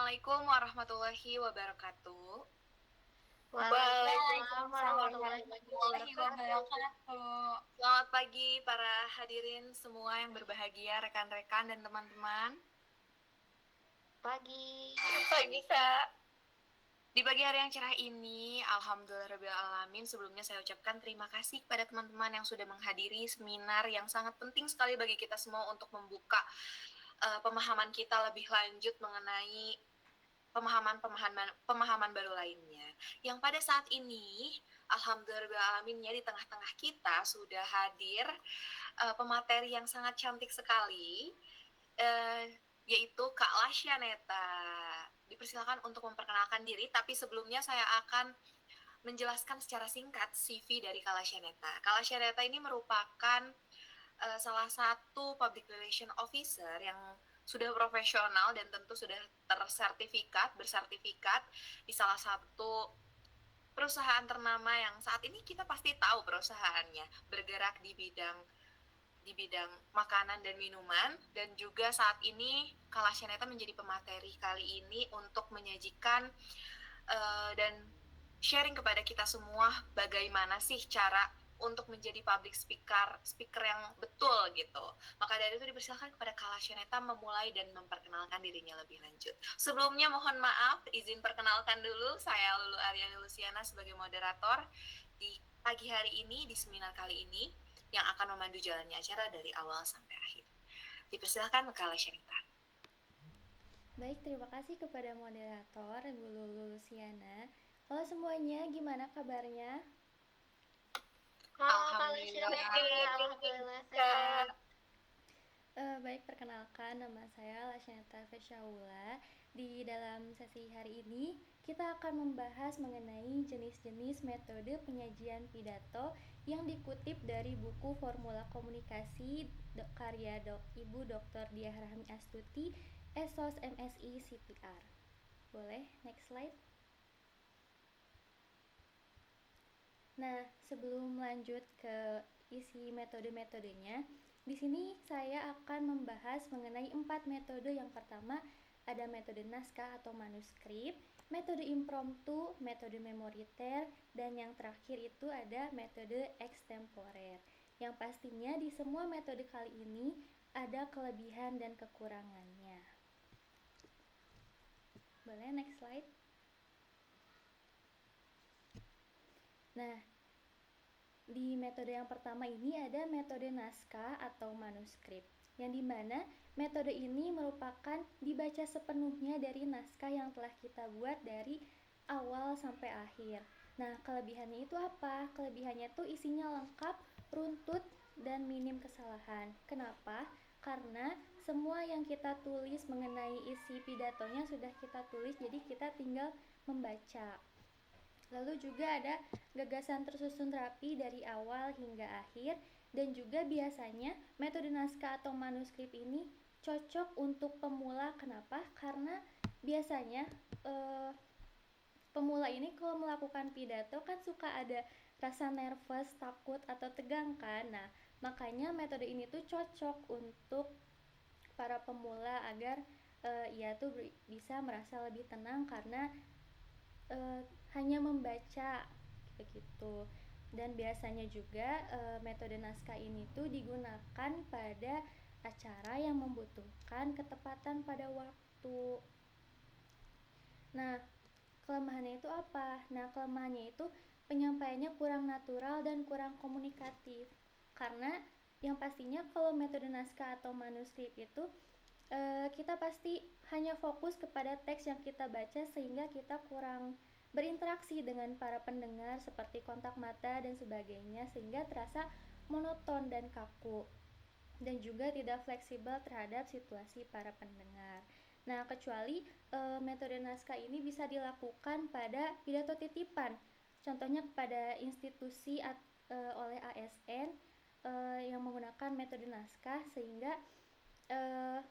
Assalamualaikum warahmatullahi wabarakatuh. Waalaikumsalam warahmatullahi wabarakatuh. Selamat pagi para hadirin semua yang berbahagia, rekan-rekan dan teman-teman. Pagi. Pagi, Kak. Di pagi hari yang cerah ini, alhamdulillahirrahmanirrahim, sebelumnya saya ucapkan terima kasih kepada teman-teman yang sudah menghadiri seminar yang sangat penting sekali bagi kita semua untuk membuka pemahaman kita lebih lanjut mengenai pemahaman baru lainnya. Yang pada saat ini, alhamdulillahirrahmanirrahim, di tengah-tengah kita sudah hadir pemateri yang sangat cantik sekali, yaitu Kak Lasyaneta. Dipersilakan untuk memperkenalkan diri, tapi sebelumnya saya akan menjelaskan secara singkat CV dari Kak Lasyaneta. Kak Lasyaneta ini merupakan salah satu public relation officer yang sudah profesional dan tentu sudah bersertifikat di salah satu perusahaan ternama yang saat ini kita pasti tahu perusahaannya, bergerak di bidang makanan dan minuman, dan juga saat ini Kak Lasyaneta menjadi pemateri kali ini untuk menyajikan dan sharing kepada kita semua bagaimana sih cara untuk menjadi public speaker yang betul gitu. Maka dari itu dipersilakan kepada Kak Lasyaneta memulai dan memperkenalkan dirinya lebih lanjut. Sebelumnya mohon maaf, izin perkenalkan dulu, saya Lulu Aryani Luciana sebagai moderator di pagi hari ini, di seminar kali ini, yang akan memandu jalannya acara dari awal sampai akhir. Dipersilakan Kak Lasyaneta. Baik, terima kasih kepada moderator Bu Lulu Luciana. Halo semuanya, gimana kabarnya? Alhamdulillah sehat. Baik, perkenalkan nama saya Lasyaneta Fesyaula. Di dalam sesi hari ini, kita akan membahas mengenai jenis-jenis metode penyajian pidato yang dikutip dari buku Formula Komunikasi karya Ibu Dr. Diah Rahmi Astuti, ESOS MSI CPR. Boleh, next slide. Nah, sebelum lanjut ke isi metode-metodenya, di sini saya akan membahas mengenai 4 metode. Yang pertama ada metode naskah atau manuskrip, metode impromptu, metode memoriter, dan yang terakhir itu ada metode extemporer. Yang pastinya di semua metode kali ini ada kelebihan dan kekurangannya. Boleh next slide. Nah, di metode yang pertama ini ada metode naskah atau manuskrip, yang dimana metode ini merupakan dibaca sepenuhnya dari naskah yang telah kita buat dari awal sampai akhir. Nah, kelebihannya itu apa? Kelebihannya itu isinya lengkap, runtut, dan minim kesalahan. Kenapa? Karena semua yang kita tulis mengenai isi pidatonya sudah kita tulis, jadi kita tinggal membaca. Lalu juga ada gagasan tersusun rapi dari awal hingga akhir, dan juga biasanya metode naskah atau manuskrip ini cocok untuk pemula. Kenapa? Karena biasanya pemula ini kalau melakukan pidato kan suka ada rasa nervous, takut, atau tegang kan. Nah, makanya metode ini tuh cocok untuk para pemula agar ia tuh bisa merasa lebih tenang karena hanya membaca begitu. Dan biasanya juga metode naskah ini tuh digunakan pada acara yang membutuhkan ketepatan pada waktu. Nah, kelemahannya itu apa? Nah, kelemahannya itu penyampaiannya kurang natural dan kurang komunikatif. Karena yang pastinya kalau metode naskah atau manuskrip itu kita pasti hanya fokus kepada teks yang kita baca, sehingga kita kurang berinteraksi dengan para pendengar seperti kontak mata dan sebagainya, sehingga terasa monoton dan kaku, dan juga tidak fleksibel terhadap situasi para pendengar. Nah, kecuali metode naskah ini bisa dilakukan pada pidato titipan, contohnya kepada institusi oleh ASN yang menggunakan metode naskah, sehingga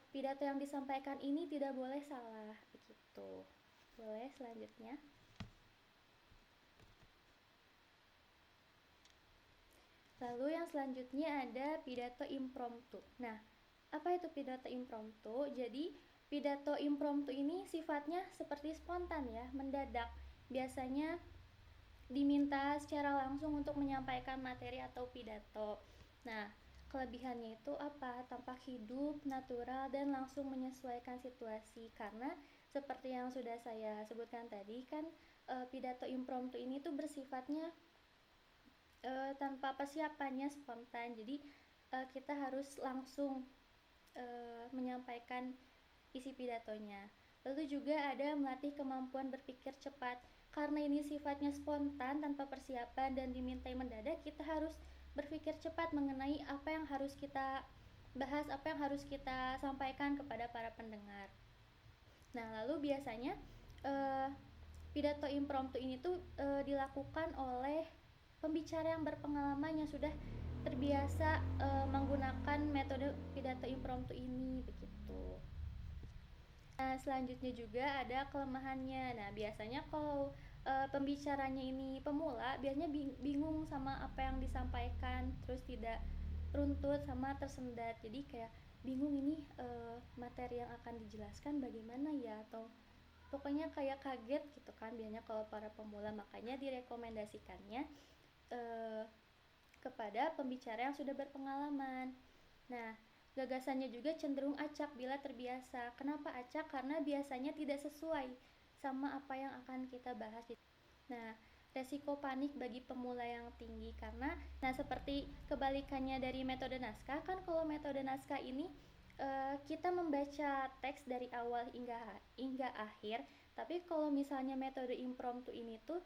pidato yang disampaikan ini tidak boleh salah begitu. Boleh selanjutnya. Lalu yang selanjutnya ada pidato impromptu. Nah, apa itu pidato impromptu? Jadi pidato impromptu ini sifatnya seperti spontan ya, mendadak. Biasanya diminta secara langsung untuk menyampaikan materi atau pidato. Nah, kelebihannya itu apa? Tampak hidup, natural, dan langsung menyesuaikan situasi. Karena seperti yang sudah saya sebutkan tadi kan, pidato impromptu ini tuh bersifatnya tanpa persiapannya, spontan. Jadi kita harus langsung menyampaikan isi pidatonya. Lalu juga ada melatih kemampuan berpikir cepat. Karena ini sifatnya spontan tanpa persiapan dan dimintai mendadak, kita harus berpikir cepat mengenai apa yang harus kita bahas, apa yang harus kita sampaikan kepada para pendengar. Nah, lalu biasanya pidato impromptu ini tuh dilakukan oleh pembicara yang berpengalaman yang sudah terbiasa menggunakan metode pidato impromptu ini begitu. Nah, selanjutnya juga ada kelemahannya. Nah, biasanya kalau pembicaranya ini pemula, biasanya bingung sama apa yang disampaikan, terus tidak runtut sama tersendat. Jadi kayak bingung ini materi yang akan dijelaskan bagaimana ya, atau pokoknya kayak kaget gitu kan biasanya kalau para pemula. Makanya direkomendasikannya kepada pembicara yang sudah berpengalaman. Nah, gagasannya juga cenderung acak bila terbiasa. Kenapa acak? Karena biasanya tidak sesuai sama apa yang akan kita bahas. Nah, resiko panik bagi pemula yang tinggi karena seperti kebalikannya dari metode naskah kan, kalau metode naskah ini kita membaca teks dari awal hingga akhir, tapi kalau misalnya metode impromptu ini tuh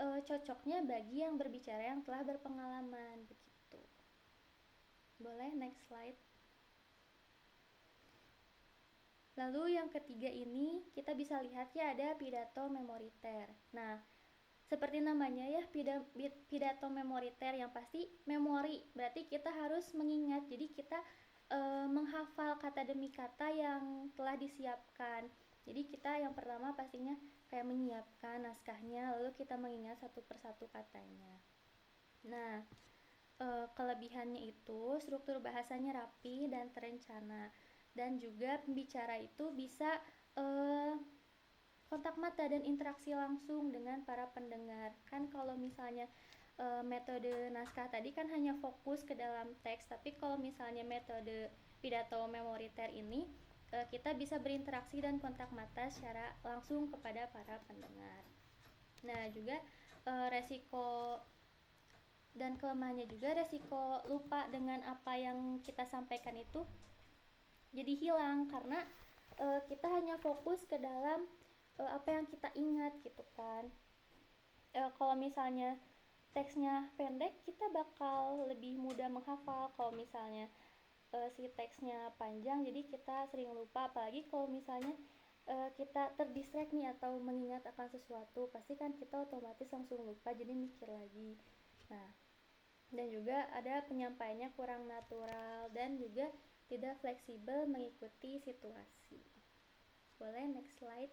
cocoknya bagi yang berbicara yang telah berpengalaman begitu. Boleh next slide. Lalu yang ketiga ini kita bisa lihat ya, ada pidato memoriter. Nah, seperti namanya ya, pidato memoriter, yang pasti memori, berarti kita harus mengingat. Jadi kita menghafal kata demi kata yang telah disiapkan. Jadi kita yang pertama pastinya kayak menyiapkan naskahnya, lalu kita mengingat satu persatu katanya. Nah, kelebihannya itu struktur bahasanya rapi dan terencana, dan juga pembicara itu bisa kontak mata dan interaksi langsung dengan para pendengar. Kan kalau misalnya metode naskah tadi kan hanya fokus ke dalam teks, tapi kalau misalnya metode pidato memoriter ini kita bisa berinteraksi dan kontak mata secara langsung kepada para pendengar. Nah, juga resiko dan kelemahannya juga, resiko lupa dengan apa yang kita sampaikan itu jadi hilang karena kita hanya fokus ke dalam apa yang kita ingat gitu kan. Kalau misalnya teksnya pendek, kita bakal lebih mudah menghafal. Kalau misalnya si teksnya panjang, jadi kita sering lupa. Apalagi kalau misalnya kita terdistract nih atau mengingat akan sesuatu, pasti kan kita otomatis langsung lupa, jadi mikir lagi. Nah, dan juga ada penyampaiannya kurang natural dan juga tidak fleksibel mengikuti situasi. Boleh next slide.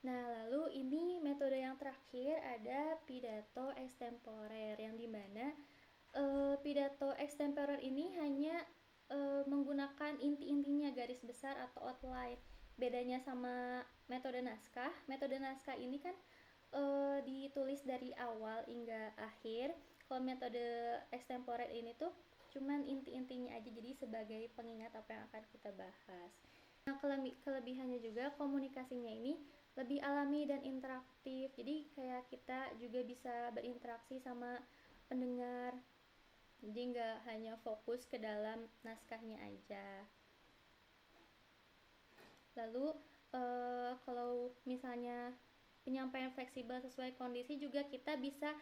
Nah, lalu ini metode yang terakhir, ada pidato extemporer, yang dimana pidato extemporer ini hanya menggunakan inti-intinya, garis besar atau outline. Bedanya sama metode naskah ini kan ditulis dari awal hingga akhir. Kalau metode extemporer ini tuh cuman inti-intinya aja, jadi sebagai pengingat apa yang akan kita bahas. Nah, kelebihannya juga komunikasinya ini lebih alami dan interaktif, jadi kayak kita juga bisa berinteraksi sama pendengar, jadi nggak hanya fokus ke dalam naskahnya aja. Lalu kalau misalnya penyampaian fleksibel sesuai kondisi, juga kita bisa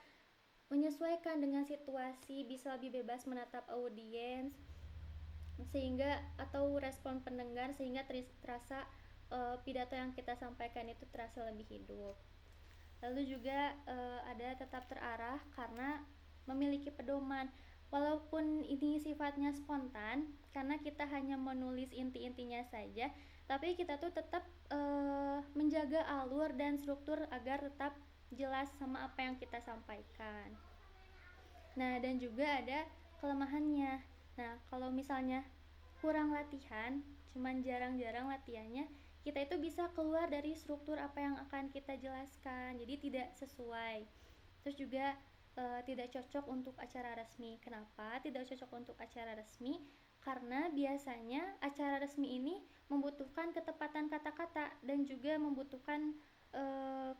menyesuaikan dengan situasi, bisa lebih bebas menatap audiens sehingga atau respon pendengar, sehingga terasa pidato yang kita sampaikan itu terasa lebih hidup. Lalu juga ada tetap terarah karena memiliki pedoman. Walaupun ini sifatnya spontan karena kita hanya menulis inti-intinya saja, tapi kita tuh tetap menjaga alur dan struktur agar tetap jelas sama apa yang kita sampaikan. Nah, dan juga ada kelemahannya. Nah, kalau misalnya kurang latihan, cuman jarang-jarang latihannya, kita itu bisa keluar dari struktur apa yang akan kita jelaskan, jadi tidak sesuai. Terus juga tidak cocok untuk acara resmi. Kenapa tidak cocok untuk acara resmi? Karena biasanya acara resmi ini membutuhkan ketepatan kata-kata dan juga membutuhkan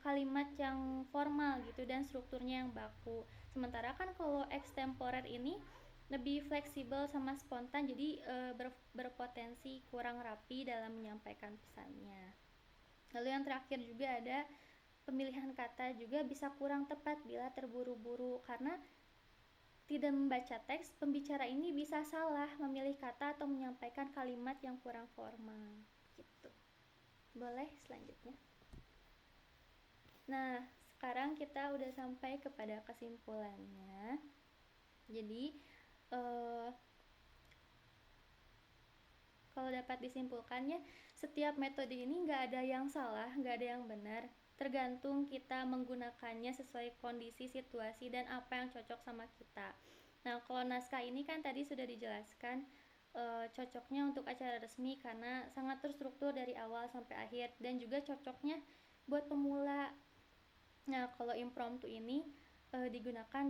kalimat yang formal gitu dan strukturnya yang baku. Sementara kan kalau extemporer ini lebih fleksibel sama spontan, jadi berpotensi kurang rapi dalam menyampaikan pesannya. Lalu yang terakhir juga ada pemilihan kata juga bisa kurang tepat bila terburu-buru, karena tidak membaca teks, pembicara ini bisa salah memilih kata atau menyampaikan kalimat yang kurang formal gitu. Boleh selanjutnya. Nah, sekarang kita udah sampai kepada kesimpulannya. Jadi kalau dapat disimpulkannya, setiap metode ini nggak ada yang salah, nggak ada yang benar, tergantung kita menggunakannya sesuai kondisi, situasi, dan apa yang cocok sama kita. Nah, kalau naskah ini kan tadi sudah dijelaskan cocoknya untuk acara resmi karena sangat terstruktur dari awal sampai akhir, dan juga cocoknya buat pemula. Nah, kalau impromptu ini digunakan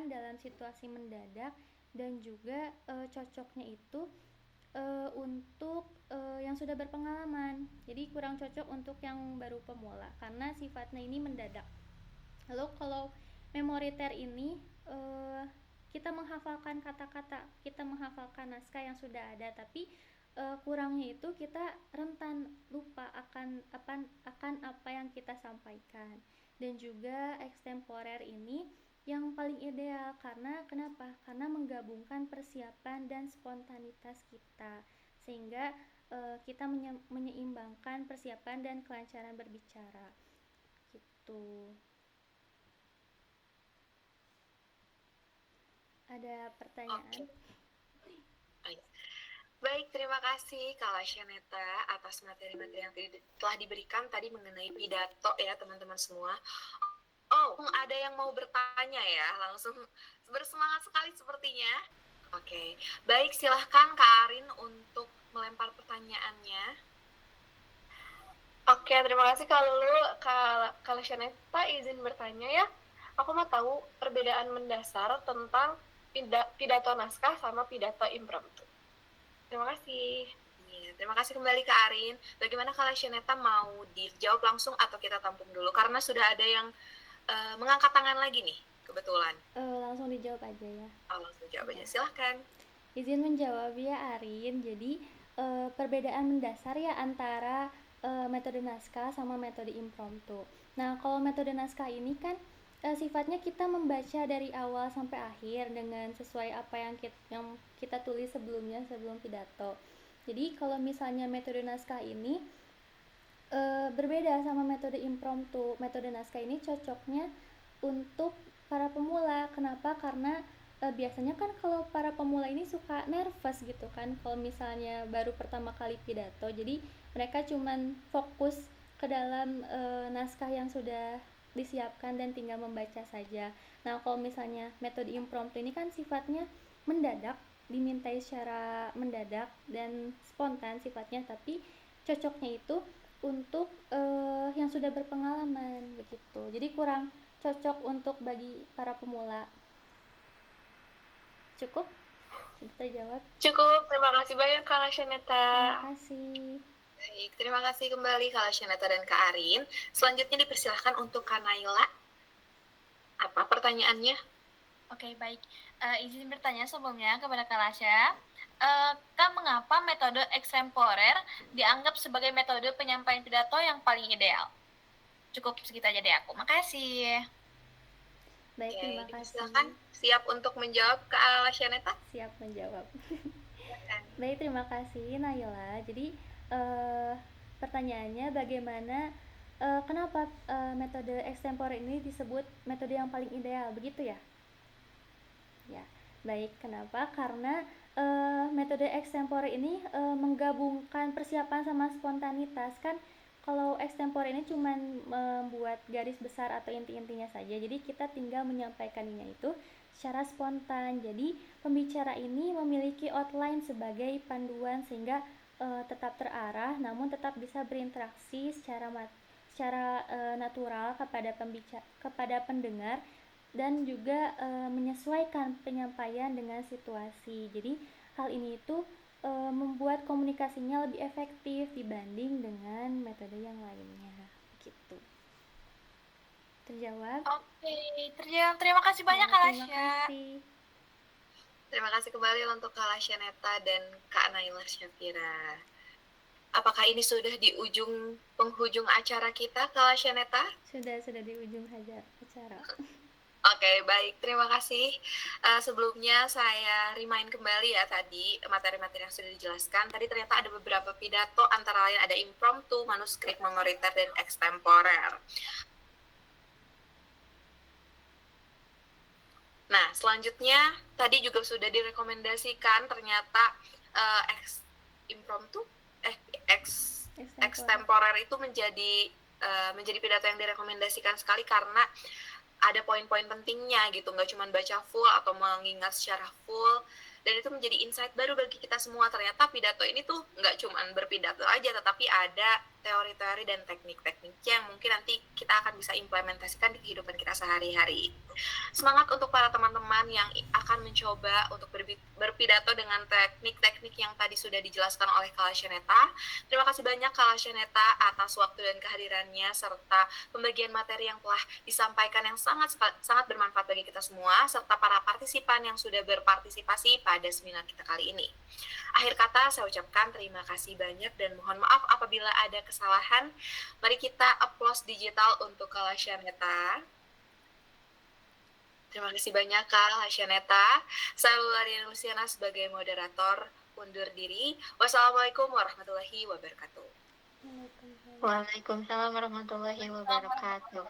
dalam situasi mendadak, dan juga cocoknya itu untuk yang sudah berpengalaman. Jadi kurang cocok untuk yang baru pemula karena sifatnya ini mendadak. Lalu kalau memoriter ini kita menghafalkan kata-kata, kita menghafalkan naskah yang sudah ada, tapi kurangnya itu kita rentan lupa akan apa yang kita sampaikan. Dan juga extemporer ini yang paling ideal karena kenapa? Karena menggabungkan persiapan dan spontanitas kita, sehingga kita menyeimbangkan persiapan dan kelancaran berbicara gitu. Ada pertanyaan? Baik, terima kasih Kak Lasyaneta atas materi-materi yang telah diberikan tadi mengenai pidato ya teman-teman semua. Oh, ada yang mau bertanya ya, langsung bersemangat sekali sepertinya. Oke, baik, silahkan Kak Arin untuk melempar pertanyaannya. Oke, terima kasih Kak Lulu. Kak Lasyaneta izin bertanya ya. Aku mau tahu perbedaan mendasar tentang pidato naskah sama pidato impromptu. Terima kasih. Ya, terima kasih kembali Kak Arin. Bagaimana Kak Lasyaneta, mau dijawab langsung atau kita tampung dulu? Karena sudah ada yang mengangkat tangan lagi nih, kebetulan. Langsung dijawab aja ya. Langsung jawab aja, silahkan. Izin menjawab ya Arin. Jadi perbedaan mendasar ya antara metode naskah sama metode impromptu. Nah, kalau metode naskah ini kan sifatnya kita membaca dari awal sampai akhir dengan sesuai apa yang kita tulis sebelumnya, sebelum pidato. Jadi kalau misalnya metode naskah ini berbeda sama metode impromptu. Metode naskah ini cocoknya untuk para pemula. Kenapa? Karena biasanya kan kalau para pemula ini suka nervous gitu kan kalau misalnya baru pertama kali pidato. Jadi mereka cuman fokus ke dalam naskah yang sudah disiapkan dan tinggal membaca saja. Nah, kalau misalnya metode impromptu ini kan sifatnya mendadak, dimintai secara mendadak dan spontan sifatnya, tapi cocoknya itu untuk yang sudah berpengalaman begitu. Jadi kurang cocok untuk bagi para pemula. Cukup? Kita jawab. Cukup, terima kasih banyak Kak Lasyaneta. Terima kasih. Baik, terima kasih kembali Kak Lasyaneta dan Kak Arin. Selanjutnya dipersilahkan untuk Kak Naila. Apa pertanyaannya? Oke, baik. Izin bertanya sebelumnya kepada Kak Lasya. Kak, mengapa metode extemporer dianggap sebagai metode penyampaian pidato yang paling ideal? Cukup segitu aja deh aku. Makasih. Baik, Oke, terima kasih. silakan. Siap untuk menjawab Kak Lasyaneta? Siap menjawab. Silakan. Baik, terima kasih Naila. Jadi pertanyaannya bagaimana kenapa metode extemporer ini disebut metode yang paling ideal, begitu ya? Ya, baik. Kenapa? Karena metode extemporer ini menggabungkan persiapan sama spontanitas. Kan kalau extemporer ini cuma membuat garis besar atau inti-intinya saja, jadi kita tinggal menyampaikannya itu secara spontan. Jadi pembicara ini memiliki outline sebagai panduan sehingga tetap terarah namun tetap bisa berinteraksi secara natural kepada pendengar dan juga menyesuaikan penyampaian dengan situasi. Jadi hal ini itu membuat komunikasinya lebih efektif dibanding dengan metode yang lainnya. Gitu. Terjawab? Oke, terima kasih banyak Kak Terima Lasya. kasih. Terima kasih kembali untuk Kak Lasyaneta dan Kak Naila Syafira. Apakah ini sudah di penghujung acara kita, Kak Lasyaneta? Sudah di ujung acara. Oke, baik. Terima kasih. Sebelumnya saya remind kembali ya tadi materi-materi yang sudah dijelaskan. Tadi ternyata ada beberapa pidato, antara lain ada impromptu, manuskrip, memoriter, dan extemporer. Nah, selanjutnya tadi juga sudah direkomendasikan ternyata extemporer itu menjadi pidato yang direkomendasikan sekali karena ada poin-poin pentingnya gitu, nggak cuma baca full atau mengingat secara full, dan itu menjadi insight baru bagi kita semua. Ternyata pidato ini tuh nggak cuma berpidato aja, tetapi ada teori-teori dan teknik-tekniknya yang mungkin nanti kita akan bisa implementasikan di kehidupan kita sehari-hari. Semangat untuk para teman-teman yang akan mencoba untuk berpidato dengan teknik-teknik yang tadi sudah dijelaskan oleh Kak Lasyaneta. Terima kasih banyak Kak Lasyaneta atas waktu dan kehadirannya serta pembagian materi yang telah disampaikan yang sangat bermanfaat bagi kita semua, serta para partisipan yang sudah berpartisipasi pada seminar kita kali ini. Akhir kata saya ucapkan terima kasih banyak dan mohon maaf apabila ada kesalahan. Mari kita applause digital untuk Kak Lasyaneta. Terima kasih banyak Kak Lasyaneta. Saya Lulariana Luciana sebagai moderator undur diri. Wassalamualaikum warahmatullahi wabarakatuh. Waalaikumsalam warahmatullahi wabarakatuh.